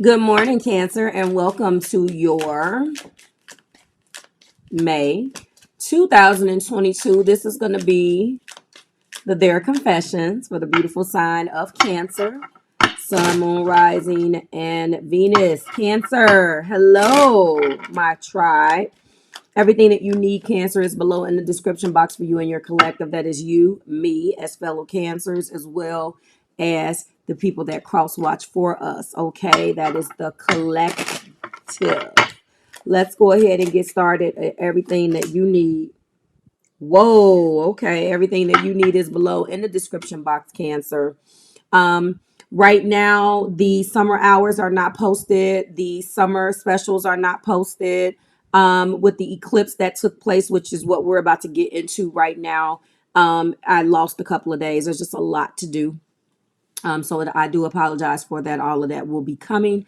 Good morning, Cancer, and welcome to your May 2022. This is going to be their confessions for the beautiful sign of Cancer, Sun, Moon, Rising, and Venus. Cancer, hello, my tribe. Everything that you need, Cancer, is below in the description box for you and your collective. That is you, me, as fellow Cancers, as well as the people that cross watch for us. Okay, that is the collective. Let's go ahead and get started. Everything that you need. Whoa, okay. Everything that you need is below in the description box, Cancer. Um, right now, the summer hours are not posted. The summer specials are not posted. With the eclipse that took place, which is what we're about to get into right now. I lost a couple of days. There's just a lot to do. So I do apologize for that. All of that will be coming.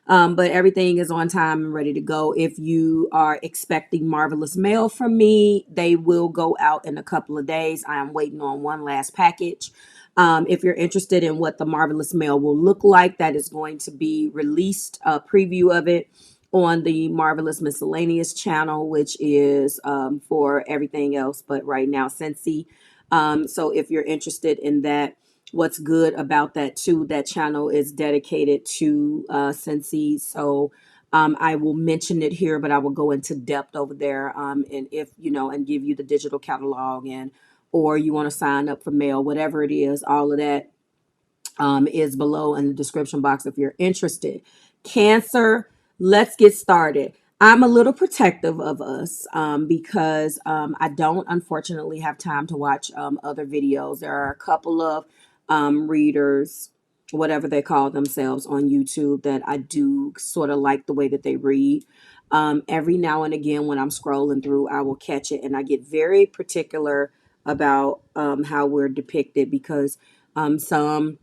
But everything is on time and ready to go. If you are expecting marvelous mail from me, they will go out in a couple of days. I am waiting on one last package. If you're interested in what the marvelous mail will look like, that is going to be released, a preview of it on the Marvelous Miscellaneous channel, which is for everything else, but right now, Scentsy. So if you're interested in that, what's good about that too, that channel is dedicated to Scentsy. So I will mention it here, but I will go into depth over there. And if you know, and give you the digital catalog, and or you want to sign up for mail, whatever it is, all of that is below in the description box if you're interested. Cancer, let's get started. I'm a little protective of us because I don't unfortunately have time to watch other videos. There are a couple of readers, whatever they call themselves on YouTube, that I do sort of like the way that they read. Every now and again, when I'm scrolling through, I will catch it, and I get very particular about how we're depicted because some,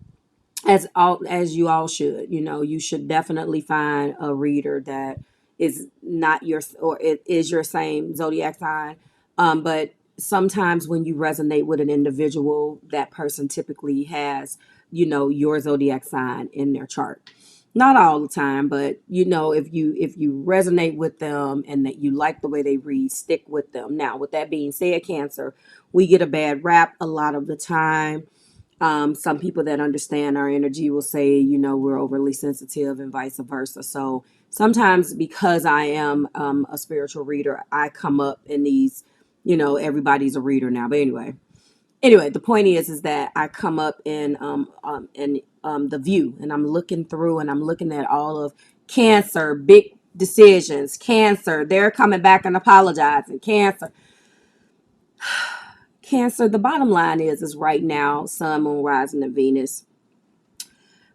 as you all should, you should definitely find a reader that is not your, or it is your same zodiac sign. But sometimes when you resonate with an individual, that person typically has, your zodiac sign in their chart. Not all the time, but if you resonate with them and that you like the way they read, stick with them. Now, with that being said, Cancer, we get a bad rap a lot of the time. Some people that understand our energy will say, we're overly sensitive and vice versa. So sometimes because I am a spiritual reader, I come up in these, everybody's a reader now. But anyway, the point is that I come up in the view, and I'm looking through and I'm looking at all of Cancer, big decisions, Cancer, they're coming back and apologizing, Cancer, the bottom line is right now, Sun, Moon, Rising, and Venus.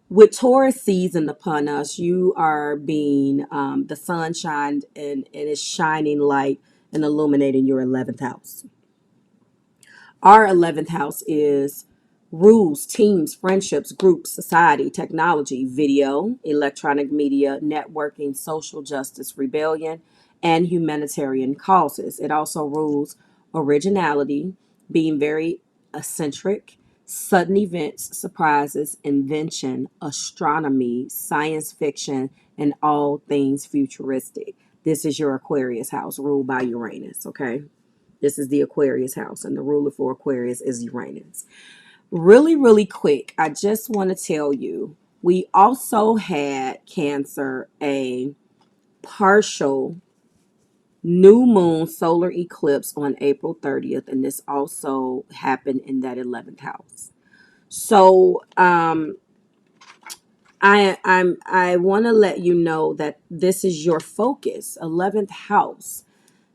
With Taurus season upon us, you are being the sun shined and is shining light and illuminating your 11th house. Our 11th house is rules, teams, friendships, groups, society, technology, video, electronic media, networking, social justice, rebellion, and humanitarian causes. It also rules originality, being very eccentric, sudden events, surprises, invention, astronomy, science fiction, and all things futuristic. This is your Aquarius house, ruled by Uranus, okay? This is the Aquarius house, and the ruler for Aquarius is Uranus. Really, really quick, I just want to tell you, we also had Cancer a partial new moon solar eclipse on April 30th, and this also happened in that 11th house. So I want to let you know that this is your focus, 11th house.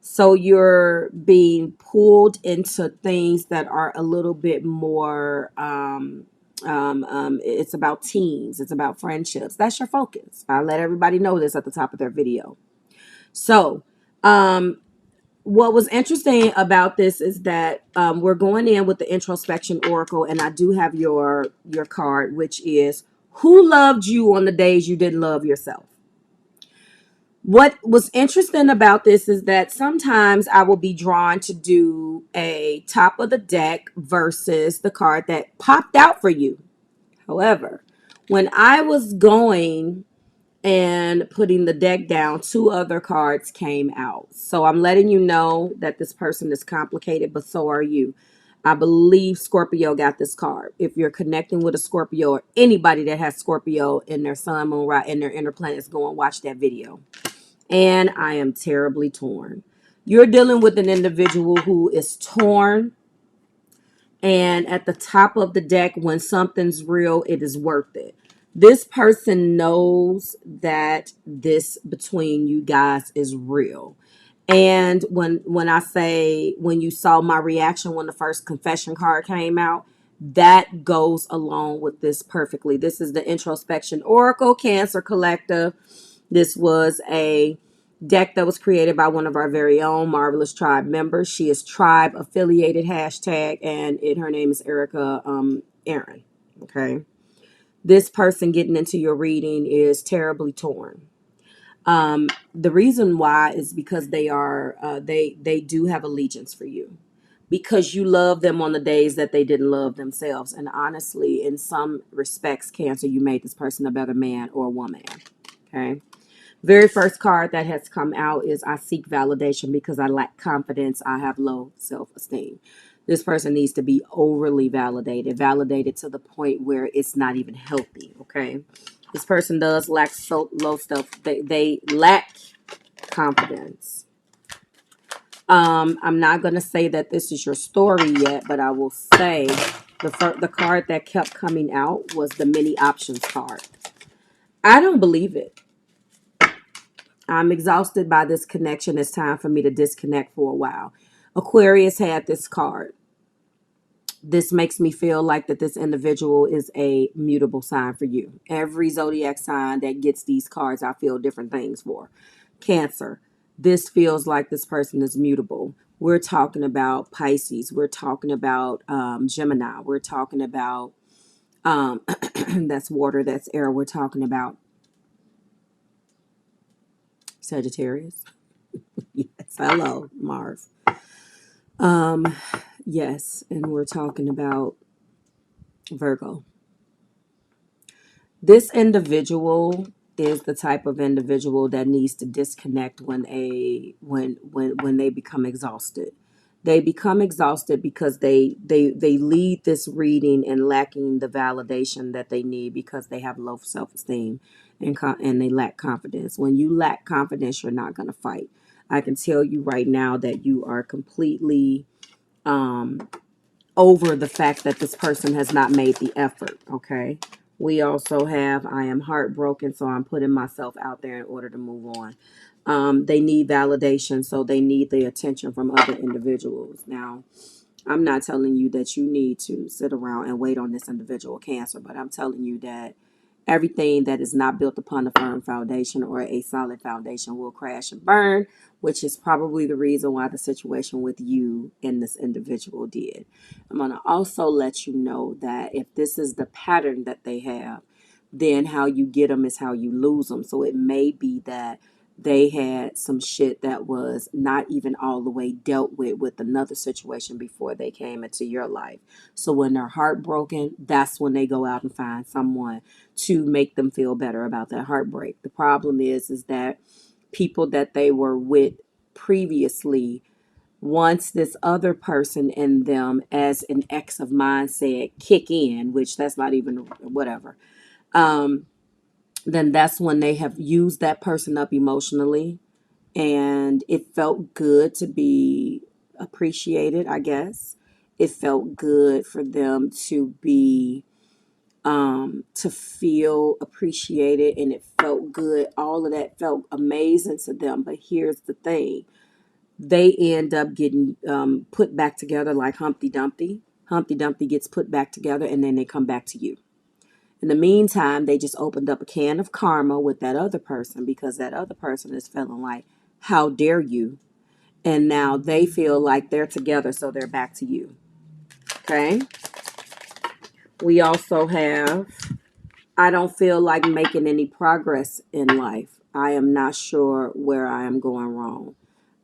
So you're being pulled into things that are a little bit more, it's about teams, it's about friendships. That's your focus. I let everybody know this at the top of their video. So, what was interesting about this is that we're going in with the introspection oracle, and I do have your card, which is who loved you on the days you didn't love yourself. What was interesting about this is that sometimes I will be drawn to do a top of the deck versus the card that popped out for you. However, when I was going and putting the deck down, two other cards came out. So I'm letting you know that this person is complicated, but so are you. I believe Scorpio got this card. If you're connecting with a Scorpio or anybody that has Scorpio in their sun, moon, right, in their inner planets, go and watch that video. And I am terribly torn. You're dealing with an individual who is torn. And at the top of the deck, when something's real, it is worth it. This person knows that this between you guys is real. And when I say, when you saw my reaction when the first confession card came out, that goes along with this perfectly. This is the Introspection Oracle Cancer Collective. This was a deck that was created by one of our very own Marvelous Tribe members. She is tribe affiliated hashtag, and her name is Erica Aaron. Okay. This person getting into your reading is terribly torn. The reason why is because they do have allegiance for you, because you love them on the days that they didn't love themselves. And honestly, in some respects, Cancer, you made this person a better man or woman. Okay. Very first card that has come out is I seek validation because I lack confidence. I have low self-esteem. This person needs to be overly validated to the point where it's not even healthy. Okay. This person does lack low stuff. They lack confidence. I'm not going to say that this is your story yet, but I will say the card that kept coming out was the many options card. I don't believe it. I'm exhausted by this connection. It's time for me to disconnect for a while. Aquarius had this card. This makes me feel like that this individual is a mutable sign for you. Every zodiac sign that gets these cards, I feel different things for. Cancer. This feels like this person is mutable. We're talking about Pisces. We're talking about Gemini. We're talking about that's water, that's air. We're talking about Sagittarius. Yes, hello, Mars. Yes, and we're talking about Virgo. This individual is the type of individual that needs to disconnect when they become exhausted. They become exhausted because they lead this reading and lacking the validation that they need because they have low self-esteem and they lack confidence. When you lack confidence, you're not going to fight. I can tell you right now that you are completely over the fact that this person has not made the effort. Okay. We also have, I am heartbroken, so I'm putting myself out there in order to move on. They need validation, so they need the attention from other individuals. Now, I'm not telling you that you need to sit around and wait on this individual, Cancer, but I'm telling you that everything that is not built upon a firm foundation or a solid foundation will crash and burn, which is probably the reason why the situation with you and this individual did. I'm going to also let you know that if this is the pattern that they have, then how you get them is how you lose them. So it may be that they had some shit that was not even all the way dealt with another situation before they came into your life. So when they're heartbroken, that's when they go out and find someone to make them feel better about that heartbreak. The problem is that people that they were with previously, once this other person in them, as an ex of mine said, kick in, which that's not even whatever, then that's when they have used that person up emotionally. And it felt good to be appreciated, I guess. It felt good for them to feel appreciated, and it felt good. All of that felt amazing to them. But here's the thing. They end up getting put back together like Humpty Dumpty. Humpty Dumpty gets put back together, and then they come back to you. In the meantime, they just opened up a can of karma with that other person because that other person is feeling like, how dare you? And now they feel like they're together, so they're back to you. Okay? We also have, I don't feel like making any progress in life. I am not sure where I am going wrong.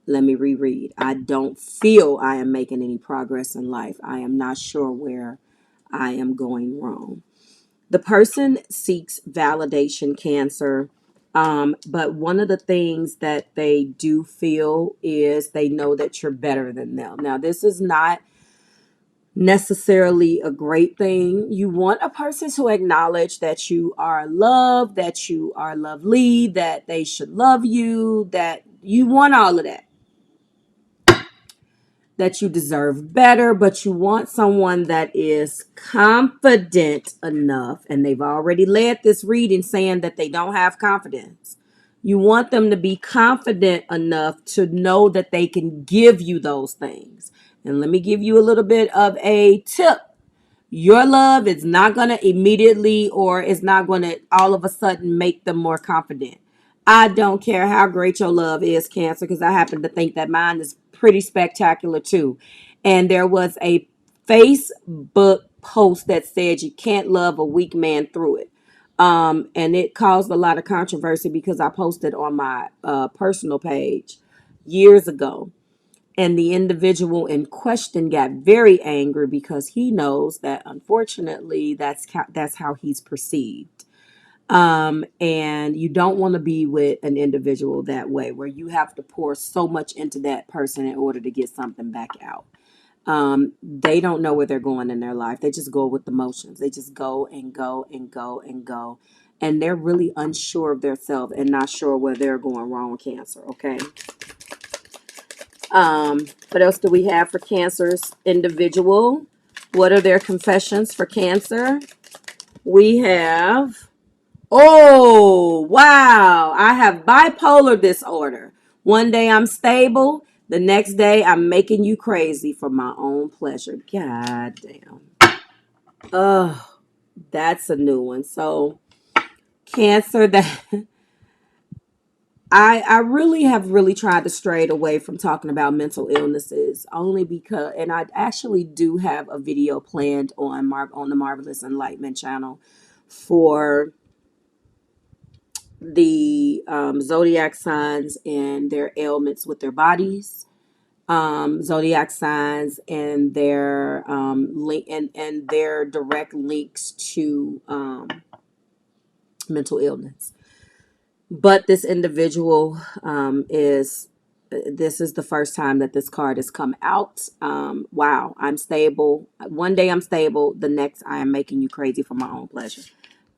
Let me reread. I don't feel I am making any progress in life. I am not sure where I am going wrong. The person seeks validation, Cancer, But one of the things that they do feel is they know that you're better than them. Now, this is not necessarily a great thing. You want a person to acknowledge that you are loved, that you are lovely, that they should love you, that you want all of that, that you deserve better, but you want someone that is confident enough, and they've already led this reading saying that they don't have confidence. You want them to be confident enough to know that they can give you those things. And let me give you a little bit of a tip. Your love is not going to immediately, or it's not going to all of a sudden make them more confident. I don't care how great your love is, Cancer, because I happen to think that mine is pretty spectacular too. And there was a Facebook post that said you can't love a weak man through it. And it caused a lot of controversy because I posted on my personal page years ago. And the individual in question got very angry because he knows that unfortunately that's how he's perceived. And you don't want to be with an individual that way, where you have to pour so much into that person in order to get something back out. They don't know where they're going in their life. They just go with the motions. They just go and go and go and go. And they're really unsure of themselves and not sure where they're going wrong with Cancer. Okay. What else do we have for Cancer's individual? What are their confessions for Cancer? We have, oh, wow. I have bipolar disorder. One day I'm stable. The next day I'm making you crazy for my own pleasure. God damn. Oh, that's a new one. So Cancer, that I really have really tried to stray away from talking about mental illnesses, only because, and I actually do have a video planned on the Marvelous Enlightenment channel for the zodiac signs and their ailments with their bodies, zodiac signs and their link and their direct links to mental illness. But this individual this is the first time that this card has come out. Wow, I'm stable. One day I'm stable. The next I am making you crazy for my own pleasure.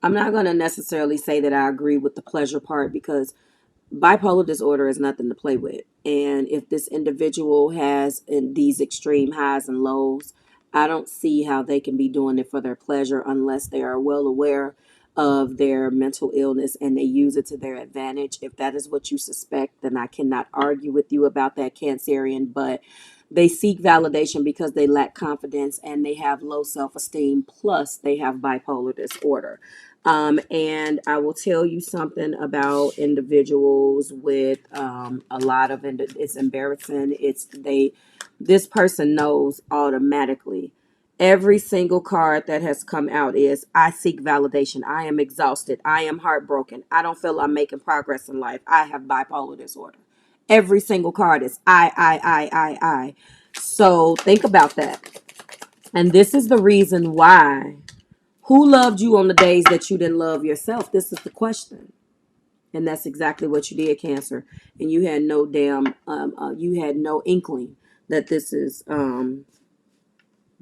I'm not going to necessarily say that I agree with the pleasure part, because bipolar disorder is nothing to play with. And if this individual has in these extreme highs and lows, I don't see how they can be doing it for their pleasure unless they are well aware of their mental illness and they use it to their advantage. If that is what you suspect, then I cannot argue with you about that, Cancerian. But they seek validation because they lack confidence and they have low self-esteem, plus they have bipolar disorder. And I will tell you something about individuals with a lot of, it's embarrassing. This person knows automatically. Every single card that has come out is, I seek validation. I am exhausted. I am heartbroken. I don't feel I'm making progress in life. I have bipolar disorder. Every single card is I. So think about that. And this is the reason why. Who loved you on the days that you didn't love yourself? This is the question. And that's exactly what you did, Cancer. And you had no you had no inkling that this is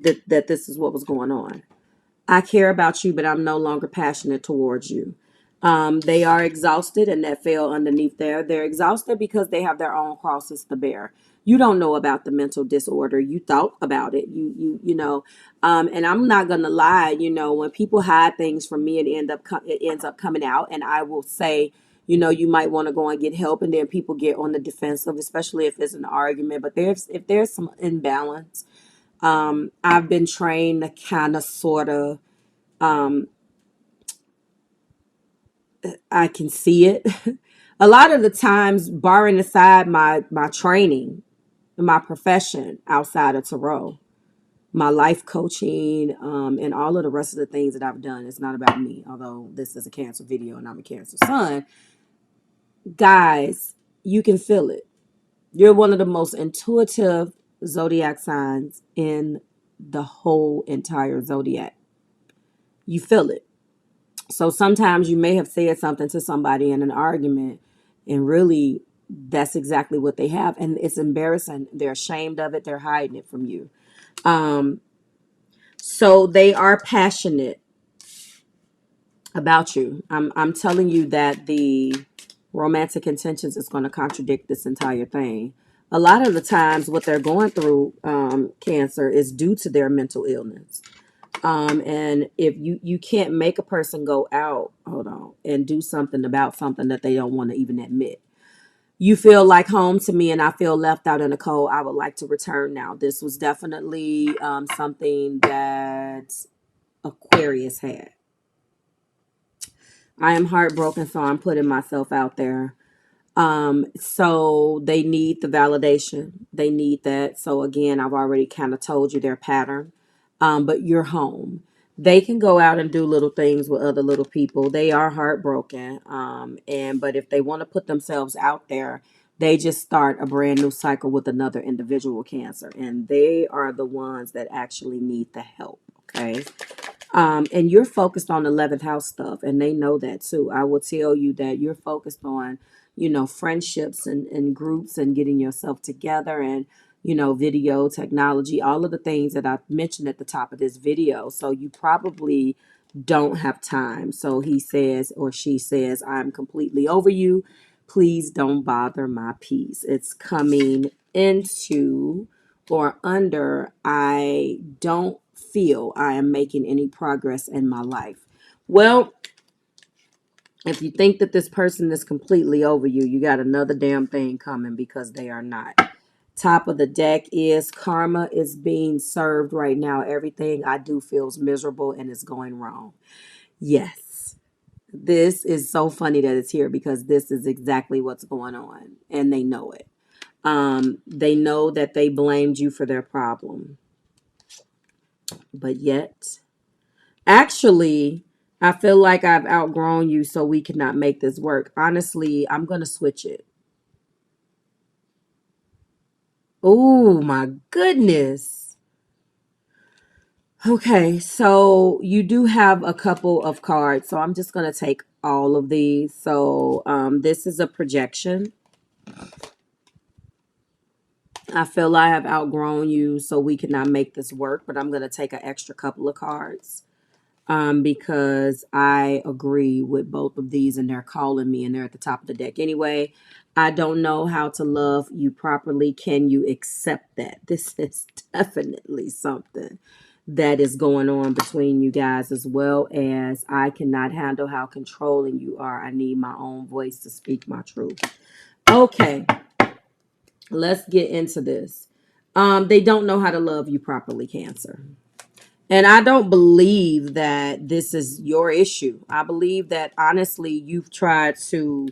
that this is what was going on. I care about you, but I'm no longer passionate towards you. They are exhausted, and that fell underneath there. They're exhausted because they have their own crosses to bear. You don't know about the mental disorder. You thought about it. You know. And I'm not gonna lie. You know, when people hide things from me, it ends up coming out, and I will say, you know, you might want to go and get help, and then people get on the defensive, especially if it's an argument. But if there's some imbalance, I've been trained to kind of sort of, I can see it. A lot of the times, barring aside my training, my profession outside of tarot, my life coaching, and all of the rest of the things that I've done, it's not about me. Although this is a Cancer video and I'm a Cancer sun, guys, you can feel it. You're one of the most intuitive zodiac signs in the whole entire zodiac. You feel it. So sometimes you may have said something to somebody in an argument, and really that's exactly what they have. And it's embarrassing. They're ashamed of it. They're hiding it from you. Um, so they are passionate about you. I'm telling you that the romantic intentions is going to contradict this entire thing. A lot of the times, what they're going through, Cancer, is due to their mental illness. And if you can't make a person go out, hold on, and do something about something that they don't want to even admit. You feel like home to me, and I feel left out in the cold. I would like to return now. This was definitely something that Aquarius had. I am heartbroken, so I'm putting myself out there. So they need the validation. They need that. So again, I've already kind of told you their pattern. But you're home. They can go out and do little things with other little people. They are heartbroken. But if they want to put themselves out there, they just start a brand new cycle with another individual, Cancer. And they are the ones that actually need the help. Okay. And you're focused on 11th house stuff, and they know that too. I will tell you that you're focused on, friendships and groups and getting yourself together and, video technology, all of the things that I mentioned at the top of this video. So you probably don't have time. So he says or she says, I'm completely over you. Please don't bother my peace. It's coming into or under, I don't feel I am making any progress in my life. Well, if you think that this person is completely over you, you got another damn thing coming, because they are not. Top of the deck is karma is being served right now. Everything I do feels miserable and is going wrong. Yes. This is so funny that it's here, because this is exactly what's going on, and they know it. They know that they blamed you for their problem, but yet, actually, I feel like I've outgrown you, so we cannot make this work. Honestly, I'm going to switch it. Oh, my goodness. Okay, so you do have a couple of cards, so I'm just going to take all of these. So this is a projection. I feel I have outgrown you, so we cannot make this work, but I'm going to take an extra couple of cards. Because I agree with both of these, and they're calling me, and they're at the top of the deck anyway. I don't know how to love you properly. Can you accept that? This is definitely something that is going on between you guys, as well as I cannot handle how controlling you are. I need my own voice to speak my truth. Okay, let's get into this. They don't know how to love you properly, Cancer. And I don't believe that this is your issue. I believe that honestly, you've tried to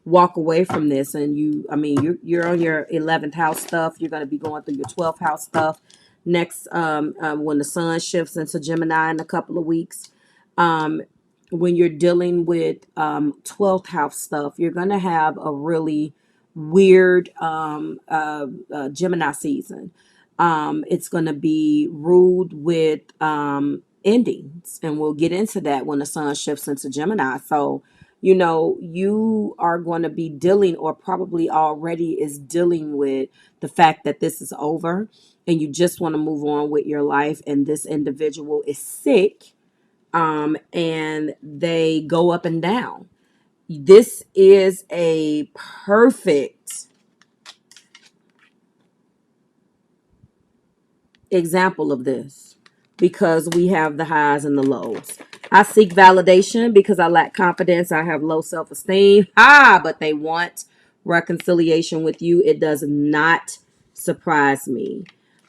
walk away from this, and you're on your 11th house stuff. You're going to be going through your 12th house stuff next, when the sun shifts into Gemini in a couple of weeks. Um, when you're dealing with 12th house stuff, you're going to have a really weird Gemini season. It's going to be ruled with endings, and we'll get into that when the sun shifts into Gemini. So, you are going to be dealing, or probably already is dealing with, the fact that this is over, and you just want to move on with your life. And this individual is sick, and they go up and down. This is a perfect example of this, because we have the highs and the lows. I seek validation because I lack confidence. I have low self-esteem. But they want reconciliation with you. It does not surprise me.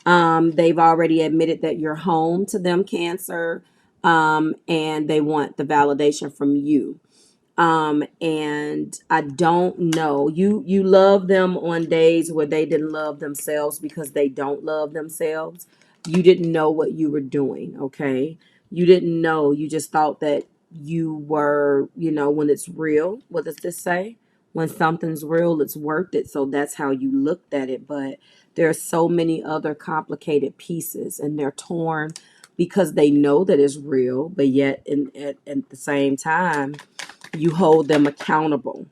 They've already admitted that you're home to them, Cancer, and they want the validation from you. And I don't know, you love them on days where they didn't love themselves, because they don't love themselves. You didn't know what you were doing. Okay, you didn't know. You just thought that you were, when it's real, what does this say? When something's real, it's worth it. So that's how you looked at it. But there are so many other complicated pieces, and they're torn. because they know that it's real, but yet at the same time, you hold them accountable.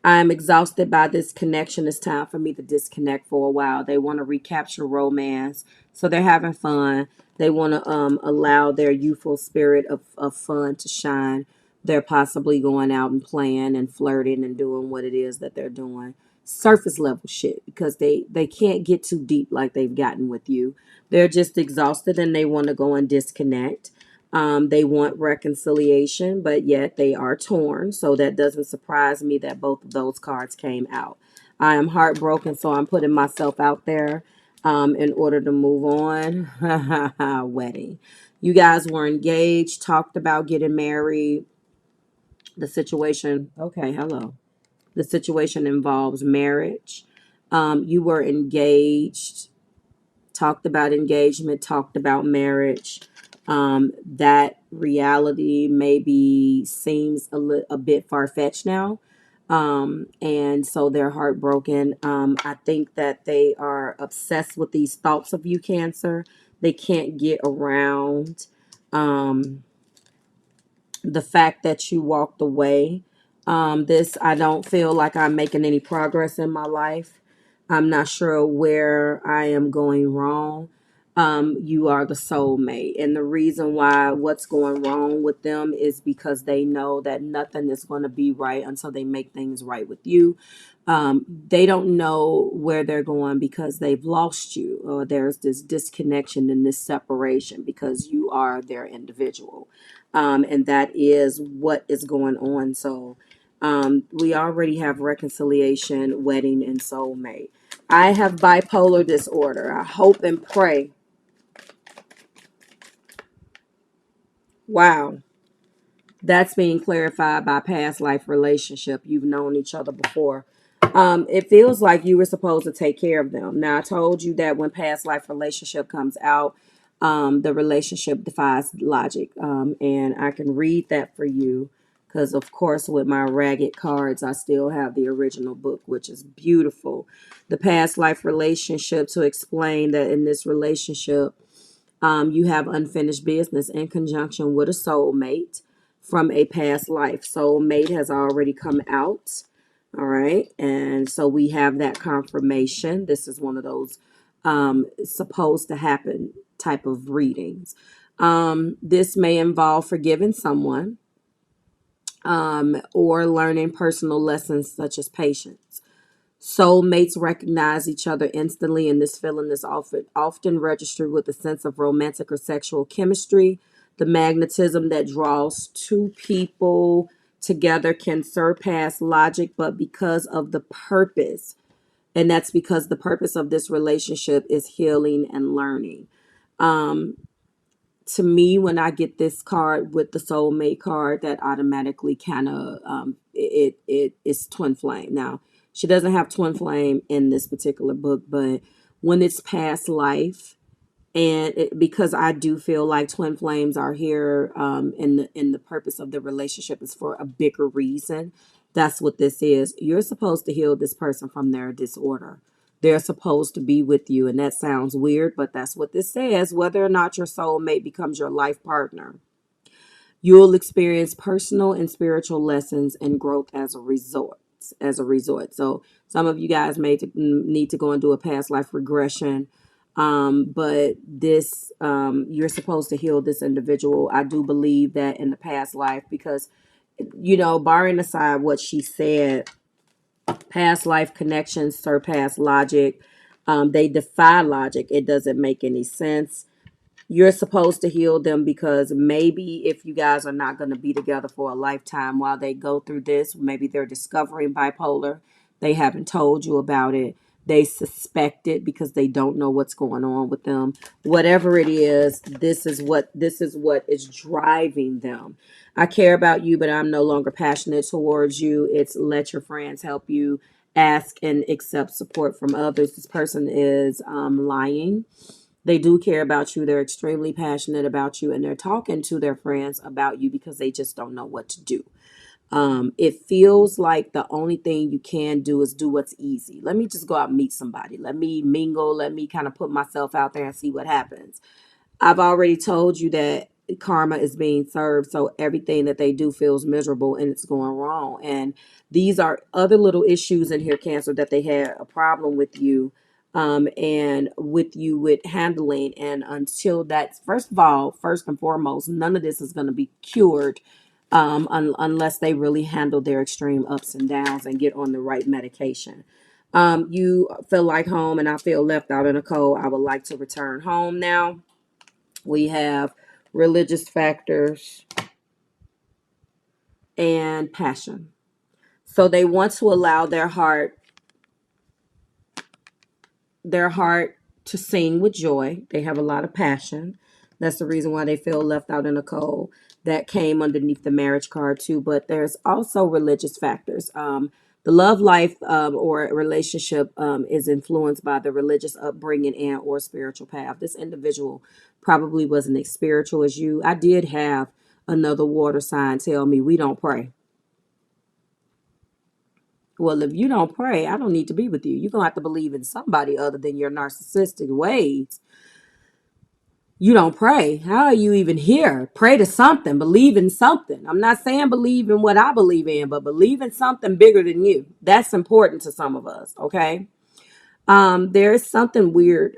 I'm exhausted by this connection. It's time for me to disconnect for a while. They want to recapture romance. So they're having fun. They want to allow their youthful spirit of fun to shine. They're possibly going out and playing and flirting and doing what it is that they're doing. Surface level shit, because they can't get too deep like they've gotten with you. They're just exhausted and they want to go and disconnect. They want reconciliation, but yet they are torn. So that doesn't surprise me that both of those cards came out. I am heartbroken, so I'm putting myself out there in order to move on. Wedding. You guys were engaged, talked about getting married. The situation, okay, hello. The situation involves marriage. You were engaged, talked about engagement, talked about marriage. That reality maybe seems a bit far fetched now. And so they're heartbroken. I think that they are obsessed with these thoughts of you, Cancer. They can't get around. The fact that you walked away. I don't feel like I'm making any progress in my life. I'm not sure where I am going wrong. You are the soulmate. And the reason why what's going wrong with them is because they know that nothing is going to be right until they make things right with you. They don't know where they're going because they've lost you, or there's this disconnection and this separation because you are their individual. And that is what is going on. So we already have reconciliation, wedding, and soulmate. I have bipolar disorder. I hope and pray. Wow. That's being clarified by past life relationship. You've known each other before. It feels like you were supposed to take care of them. Now, I told you that when past life relationship comes out, the relationship defies logic. And I can read that for you because, of course, with my ragged cards, I still have the original book, which is beautiful. The past life relationship, to explain that in this relationship, you have unfinished business in conjunction with a soulmate from a past life. Soulmate has already come out. All right. And so we have that confirmation. This is one of those supposed to happen type of readings. This may involve forgiving someone or learning personal lessons such as patience. Soulmates recognize each other instantly, and this feeling is often registered with a sense of romantic or sexual chemistry. The magnetism that draws two people together can surpass logic, but because of the purpose, and that's because the purpose of this relationship is healing and learning. Um, to me, when I get this card with the soulmate card, that automatically kind of it is twin flame. Now, she doesn't have twin flame in this particular book, but when it's past life, and because I do feel like twin flames are here, in the purpose of the relationship is for a bigger reason. That's what this is. You're supposed to heal this person from their disorder. They're supposed to be with you, and that sounds weird, but that's what this says. Whether or not your soulmate becomes your life partner, you'll experience personal and spiritual lessons and growth as a result. So some of you guys need to go and do a past life regression. But this, you're supposed to heal this individual. I do believe that in the past life, because, barring aside what she said, past life connections surpass logic. They defy logic. It doesn't make any sense. You're supposed to heal them because maybe if you guys are not going to be together for a lifetime while they go through this, maybe they're discovering bipolar. They haven't told you about it. They suspect it because they don't know what's going on with them. Whatever it is, this is what is driving them. I care about you, but I'm no longer passionate towards you. It's let your friends help you. Ask and accept support from others. This person is lying. They do care about you. They're extremely passionate about you, and they're talking to their friends about you because they just don't know what to do. It feels like the only thing you can do is do what's easy. Let me just go out and meet somebody. Let me mingle. Let me kind of put myself out there and see what happens. I've already told you that karma is being served, so everything that they do feels miserable and it's going wrong. And these are other little issues in here, Cancer, that they had a problem with you, and with you with handling. And until that's, first of all, first and foremost, none of this is going to be cured, unless they really handle their extreme ups and downs and get on the right medication. You feel like home, and I feel left out in the cold. I would like to return home now. We have religious factors and passion. So they want to allow their heart to sing with joy. They have a lot of passion. That's the reason why they feel left out in the cold. That came underneath the marriage card too. But there's also religious factors. The love life, or relationship, is influenced by the religious upbringing and or spiritual path. This individual probably wasn't as spiritual as you. I did have another water sign tell me we don't pray. Well, if you don't pray, I don't need to be with you. You're going to have to believe in somebody other than your narcissistic ways. You don't pray. How are you even here? Pray to something. Believe in something. I'm not saying believe in what I believe in, but believe in something bigger than you. That's important to some of us, okay? There is something weird,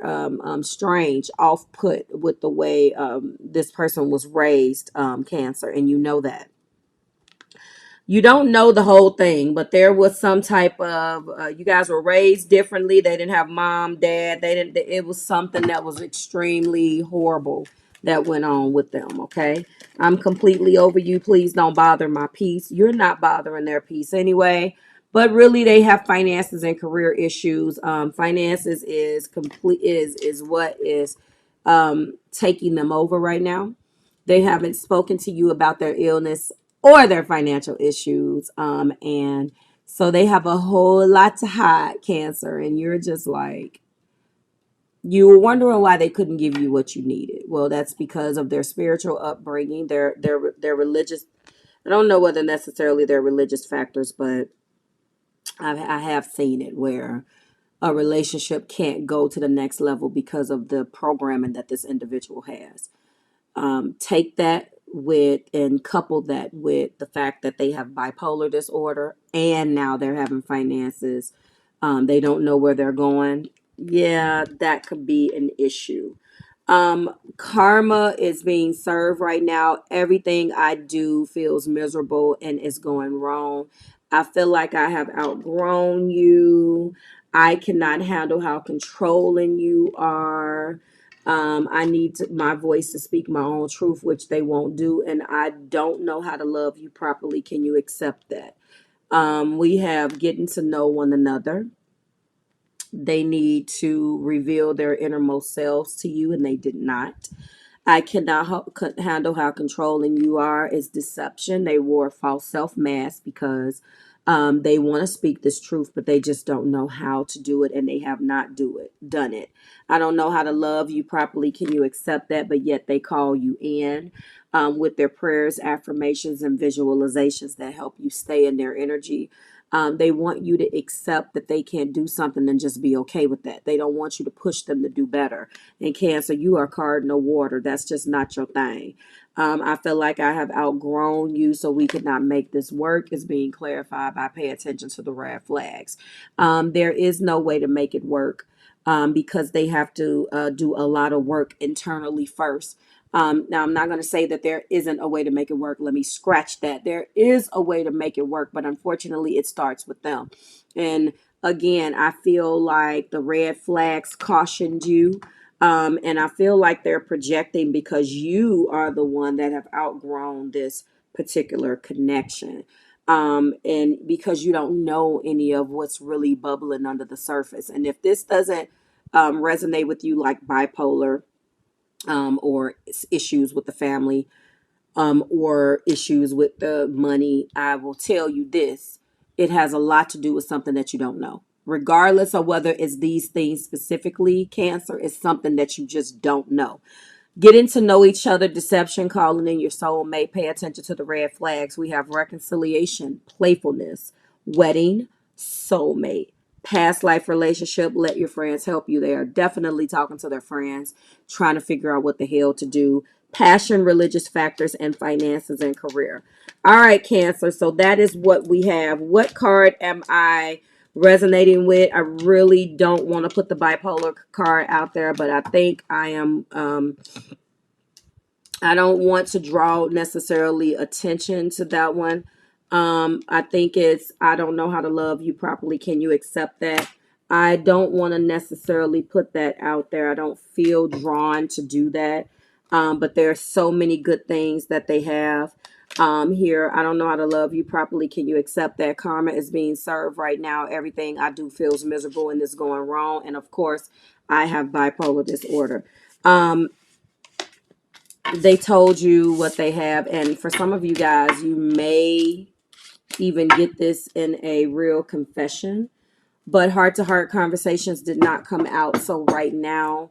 strange, off put with the way this person was raised, Cancer, and you know that. You don't know the whole thing, but there was some type of, you guys were raised differently. They didn't have mom, dad. They didn't. It was something that was extremely horrible that went on with them. Okay, I'm completely over you. Please don't bother my peace. You're not bothering their peace anyway. But really, they have finances and career issues. Finances is complete is what is taking them over right now. They haven't spoken to you about their illness or their financial issues. And so they have a whole lot to hide, Cancer. And you're just like, you were wondering why they couldn't give you what you needed. Well, that's because of their spiritual upbringing, their religious. I don't know whether necessarily they're religious factors, but I have seen it where a relationship can't go to the next level because of the programming that this individual has. Take that with and couple that with the fact that they have bipolar disorder and now they're having finances. They don't know where they're going. Yeah, that could be an issue. Karma is being served right now. Everything I do feels miserable and is going wrong. I feel like I have outgrown you. I cannot handle how controlling you are. I need my voice to speak my own truth, which they won't do. And I don't know how to love you properly. Can you accept that? We have getting to know one another. They need to reveal their innermost selves to you, and they did not. I cannot handle how controlling you are. It's deception. They wore a false self mask because they want to speak this truth, but they just don't know how to do it, and they have not done it. I don't know how to love you properly. Can you accept that? But yet they call you in, with their prayers, affirmations, and visualizations that help you stay in their energy. They want you to accept that they can't do something and just be okay with that. They don't want you to push them to do better. And Cancer, you are cardinal water. That's just not your thing. I feel like I have outgrown you, so we could not make this work. Is being clarified by pay attention to the red flags. There is no way to make it work, because they have to do a lot of work internally first. Now, I'm not going to say that there isn't a way to make it work. Let me scratch that. There is a way to make it work, but unfortunately, it starts with them. And again, I feel like the red flags cautioned you. And I feel like they're projecting because you are the one that have outgrown this particular connection. And because you don't know any of what's really bubbling under the surface. And if this doesn't resonate with you, like bipolar, or issues with the family, or issues with the money, I will tell you this. It has a lot to do with something that you don't know. Regardless of whether it's these things specifically, Cancer is something that you just don't know. Getting to know each other, deception, calling in your soulmate. Pay attention to the red flags. We have reconciliation, playfulness, wedding, soulmate, past life relationship. Let your friends help you. They are definitely talking to their friends, trying to figure out what the hell to do. Passion, religious factors, and finances and career. All right, Cancer. So that is what we have. What card am I resonating with? I really don't want to put the bipolar card out there, but I think I am. I don't want to draw necessarily attention to that one. I think it's I don't know how to love you properly. Can you accept that? I don't want to necessarily put that out there. I don't feel drawn to do that. But there are so many good things that they have here. I don't know how to love you properly. Can you accept that? Karma is being served right now. Everything I do feels miserable and is going wrong. And of course, I have bipolar disorder. They told you what they have, and for some of you guys, you may even get this in a real confession, but heart-to-heart conversations did not come out. So right now,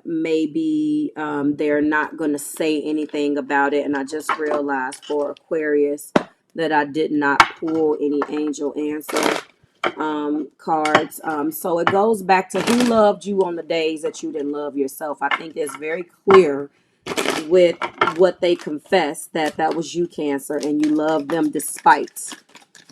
maybe they're not going to say anything about it. And I just realized for Aquarius that I did not pull any angel answer cards. So it goes back to who loved you on the days that you didn't love yourself. I think it's very clear with what they confess that that was you, Cancer, and you love them despite.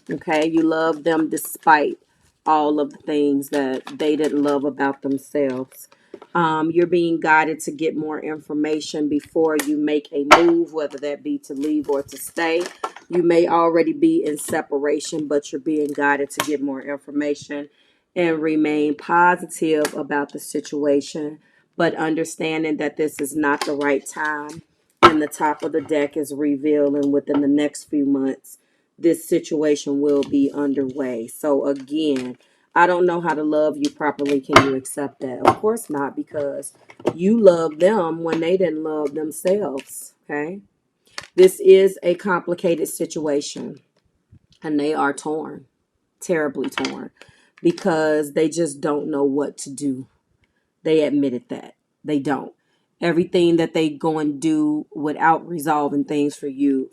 Okay, you love them despite all of the things that they didn't love about themselves. You're being guided to get more information before you make a move, whether that be to leave or to stay. You may already be in separation, but you're being guided to get more information and remain positive about the situation, but understanding that this is not the right time. And the top of the deck is revealing within the next few months this situation will be underway. So again, I don't know how to love you properly. Can you accept that? Of course not, because you love them when they didn't love themselves. Okay. This is a complicated situation, and they are torn, terribly torn, because they just don't know what to do. They admitted that. They don't. Everything that they go and do without resolving things for you,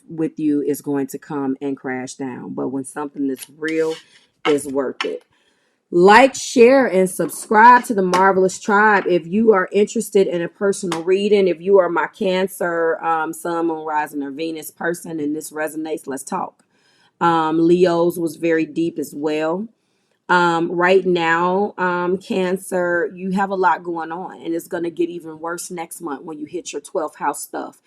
with you, is going to come and crash down. But when something that's real, is worth it. Like, share, and subscribe to the Marvelous Tribe if you are interested in a personal reading. If you are my Cancer, Sun, Moon, Rising, or Venus person, and this resonates, let's talk. Leo's was very deep as well. Right now, Cancer, you have a lot going on, and it's going to get even worse next month when you hit your 12th house stuff.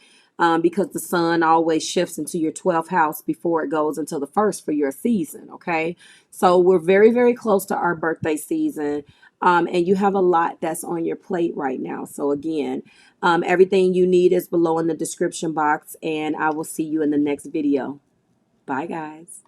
Because the sun always shifts into your 12th house before it goes into the first for your season. Okay. So we're very, very close to our birthday season. And you have a lot that's on your plate right now. So again, everything you need is below in the description box, and I will see you in the next video. Bye, guys.